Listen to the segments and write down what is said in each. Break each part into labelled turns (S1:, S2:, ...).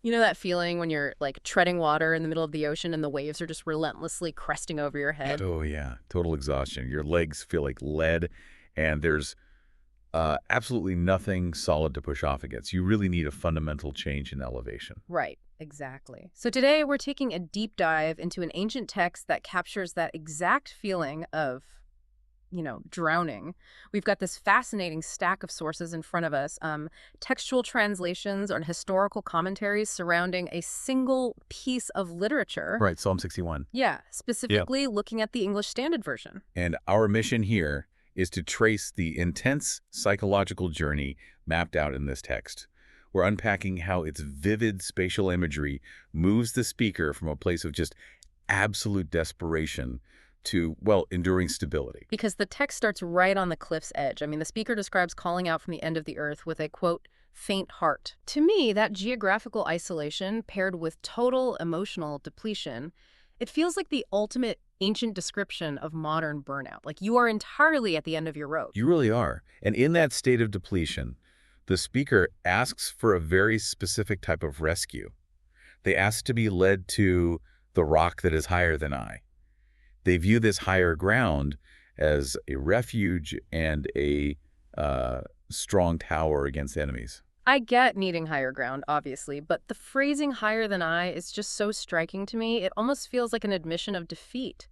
S1: You know that feeling when you're like treading water in the middle of the ocean and the waves are just relentlessly cresting over your head?
S2: Oh, yeah. Total exhaustion. Your legs feel like lead, and there's absolutely nothing solid to push off against. You really need a fundamental change in elevation.
S1: Right, exactly. So today we're taking a deep dive into an ancient text that captures that exact feeling of, drowning. We've got this fascinating stack of sources in front of us, textual translations and historical commentaries surrounding a single piece of literature.
S2: Right, Psalm 61.
S1: Yeah,
S2: Yep.
S1: specifically looking at the English Standard Version.
S2: And our mission here is to trace the intense psychological journey mapped out in this text. We're unpacking how its vivid spatial imagery moves the speaker from a place of just absolute desperation to, well, enduring stability.
S1: Because the text starts right on the cliff's edge. I mean, the speaker describes calling out from the end of the earth with a, quote, faint heart. To me, that geographical isolation paired with total emotional depletion, it feels like the ultimate ancient description of modern burnout. Like you are entirely at the end of your rope.
S2: You really are. And in that state of depletion, the speaker asks for a very specific type of rescue. They ask to be led to the rock that is higher than I. They view this higher ground as a refuge and a strong tower against enemies.
S1: I get needing higher ground, obviously, but the phrasing higher than I is just so striking to me. It almost feels like an admission of defeat.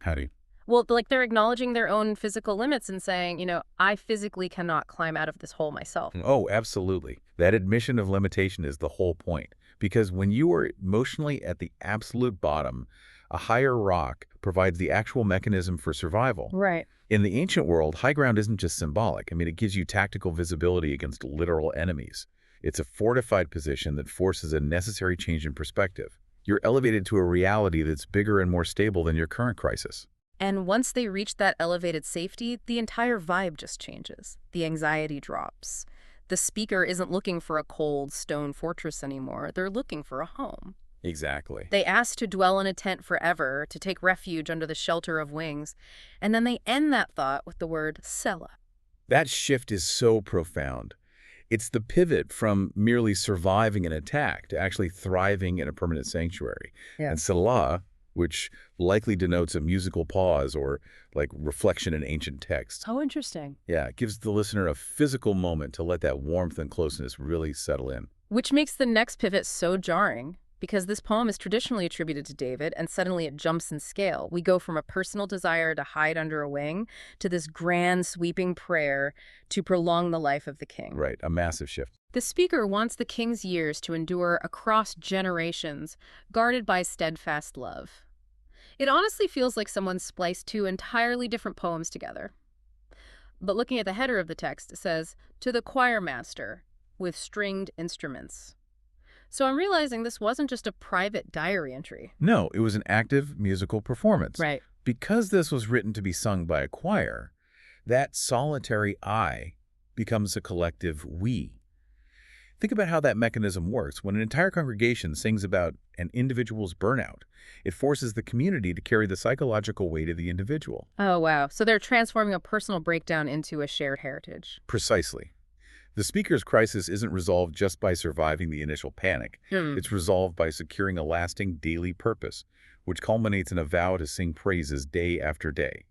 S2: Howdy.
S1: Well, like they're acknowledging their own physical limits and saying, I physically cannot climb out of this hole myself.
S2: Oh, absolutely. That admission of limitation is the whole point. Because when you are emotionally at the absolute bottom, a higher rock provides the actual mechanism for survival.
S1: Right.
S2: In the ancient world, high ground isn't just symbolic. I mean, it gives you tactical visibility against literal enemies. It's a fortified position that forces a necessary change in perspective. You're elevated to a reality that's bigger and more stable than your current crisis.
S1: And once they reach that elevated safety, the entire vibe just changes. The anxiety drops. The speaker isn't looking for a cold stone fortress anymore. They're looking for a home.
S2: Exactly.
S1: They ask to dwell in a tent forever, to take refuge under the shelter of wings, and then they end that thought with the word Selah.
S2: That shift is so profound. It's the pivot from merely surviving an attack to actually thriving in a permanent sanctuary.
S1: Yeah.
S2: And Salah, which likely denotes a musical pause or like reflection in ancient texts,
S1: How interesting.
S2: yeah, it gives the listener a physical moment to let that warmth and closeness really settle in.
S1: Which makes the next pivot so jarring, because this poem is traditionally attributed to David, and suddenly it jumps in scale. We go from a personal desire to hide under a wing to this grand, sweeping prayer to prolong the life of the king.
S2: Right, a massive shift.
S1: The speaker wants the king's years to endure across generations, guarded by steadfast love. It honestly feels like someone spliced two entirely different poems together. But looking at the header of the text, it says, "To the choir master, with stringed instruments." So I'm realizing this wasn't just a private diary entry.
S2: No, it was an active musical performance.
S1: Right.
S2: Because this was written to be sung by a choir, that solitary I becomes a collective we. Think about how that mechanism works. When an entire congregation sings about an individual's burnout, it forces the community to carry the psychological weight of the individual.
S1: Oh, wow. So they're transforming a personal breakdown into a shared heritage.
S2: Precisely. The speaker's crisis isn't resolved just by surviving the initial panic. It's resolved by securing a lasting daily purpose, which culminates in a vow to sing praises day after day.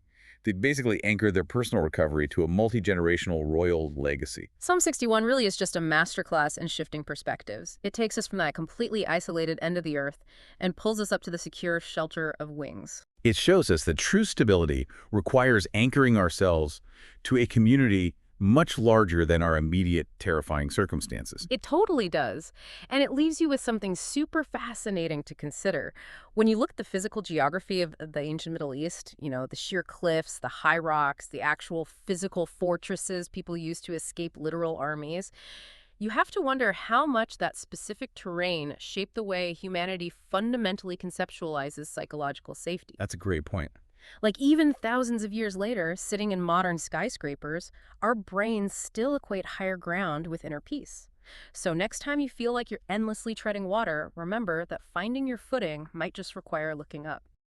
S2: They basically anchor their personal recovery to a multi-generational royal legacy.
S1: Psalm 61 really is just a masterclass in shifting perspectives. It takes us from that completely isolated end of the earth and pulls us up to the secure shelter of wings.
S2: It shows us that true stability requires anchoring ourselves to a community much larger than our immediate terrifying circumstances.
S1: It totally does. And it leaves you with something super fascinating to consider. When you look at the physical geography of the ancient Middle East, the sheer cliffs, the high rocks, the actual physical fortresses people used to escape literal armies, you have to wonder how much that specific terrain shaped the way humanity fundamentally conceptualizes psychological safety.
S2: That's a great point.
S1: Like even thousands of years later, sitting in modern skyscrapers, our brains still equate higher ground with inner peace. So next time you feel like you're endlessly treading water, remember that finding your footing might just require looking up.